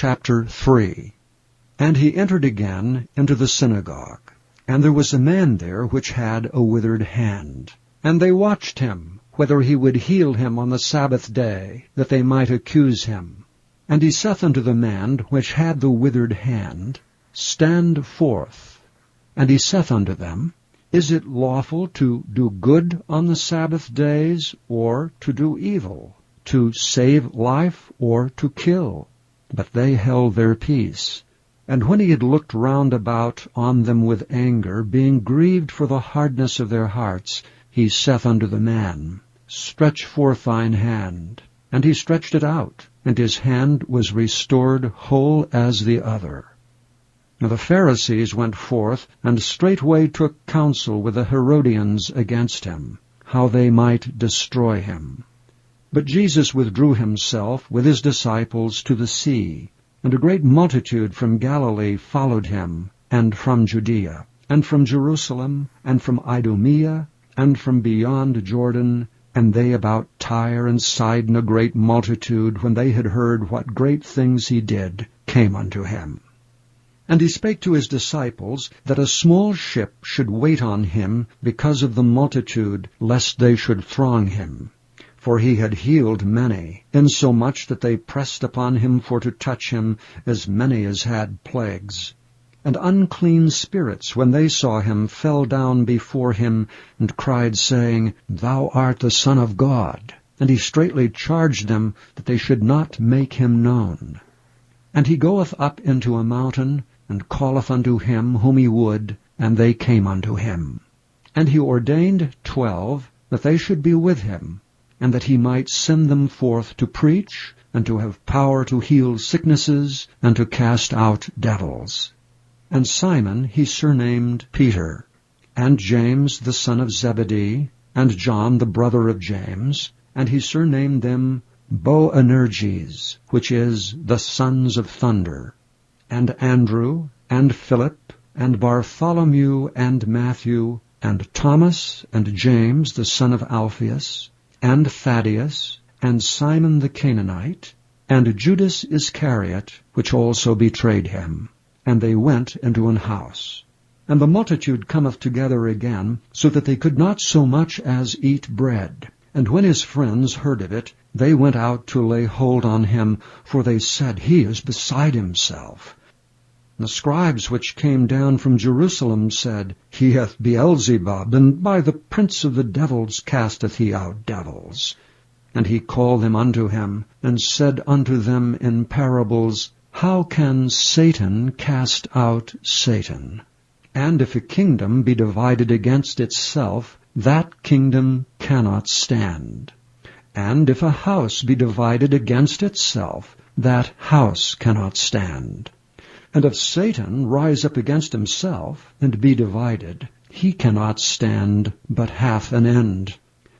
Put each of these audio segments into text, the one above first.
chapter 3. And he entered again into the synagogue, and there was a man there which had a withered hand. And they watched him, whether he would heal him on the Sabbath day, that they might accuse him. And he saith unto the man which had the withered hand, Stand forth. And he saith unto them, Is it lawful to do good on the Sabbath days, or to do evil, to save life, or to kill? But they held their peace. And when he had looked round about on them with anger, being grieved for the hardness of their hearts, he saith unto the man, Stretch forth thine hand. And he stretched it out, and his hand was restored whole as the other. Now the Pharisees went forth, and straightway took counsel with the Herodians against him, how they might destroy him. But Jesus withdrew himself with his disciples to the sea, and a great multitude from Galilee followed him, and from Judea, and from Jerusalem, and from Idumea, and from beyond Jordan, and they about Tyre and Sidon a great multitude, when they had heard what great things he did, came unto him. And he spake to his disciples that a small ship should wait on him because of the multitude, lest they should throng him. For he had healed many, insomuch that they pressed upon him for to touch him, as many as had plagues. And unclean spirits, when they saw him, fell down before him, and cried, saying, Thou art the Son of God. And he straitly charged them that they should not make him known. And he goeth up into a mountain, and calleth unto him whom he would, and they came unto him. And he ordained 12, that they should be with him, and that he might send them forth to preach, and to have power to heal sicknesses, and to cast out devils. And Simon he surnamed Peter, and James the son of Zebedee, and John the brother of James, and he surnamed them Boanerges, which is the sons of thunder, and Andrew, and Philip, and Bartholomew, and Matthew, and Thomas, and James the son of Alphaeus, and Thaddeus, and Simon the Canaanite, and Judas Iscariot, which also betrayed him. And they went into an house. And the multitude cometh together again, so that they could not so much as eat bread. And when his friends heard of it, they went out to lay hold on him, for they said, He is beside himself. And the scribes which came down from Jerusalem said, He hath Beelzebub, and by the prince of the devils casteth he out devils. And he called them unto him, and said unto them in parables, How can Satan cast out Satan? And if a kingdom be divided against itself, that kingdom cannot stand. And if a house be divided against itself, that house cannot stand. And if Satan rise up against himself, and be divided, he cannot stand, but hath an end.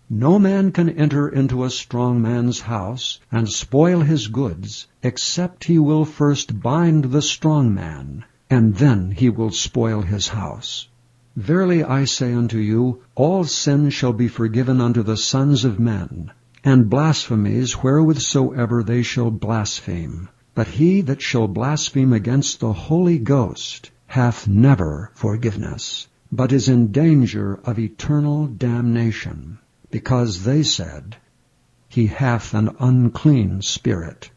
No man can enter into a strong man's house, and spoil his goods, except he will first bind the strong man, and then he will spoil his house. Verily I say unto you, all sin shall be forgiven unto the sons of men, and blasphemies wherewithsoever they shall blaspheme. But he that shall blaspheme against the Holy Ghost hath never forgiveness, but is in danger of eternal damnation, because they said, He hath an unclean spirit.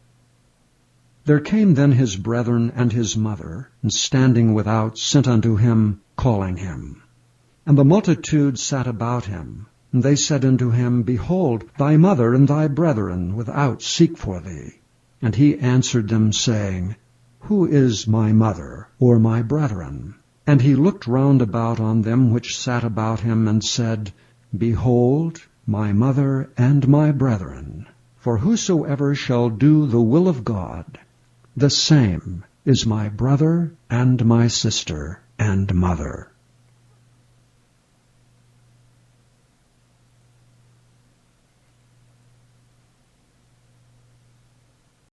There came then his brethren and his mother, and standing without sent unto him, calling him. And the multitude sat about him, and they said unto him, Behold, thy mother and thy brethren without seek for thee. And he answered them, saying, Who is my mother, or my brethren? And he looked round about on them which sat about him, and said, Behold, my mother and my brethren. For whosoever shall do the will of God, the same is my brother and my sister and mother.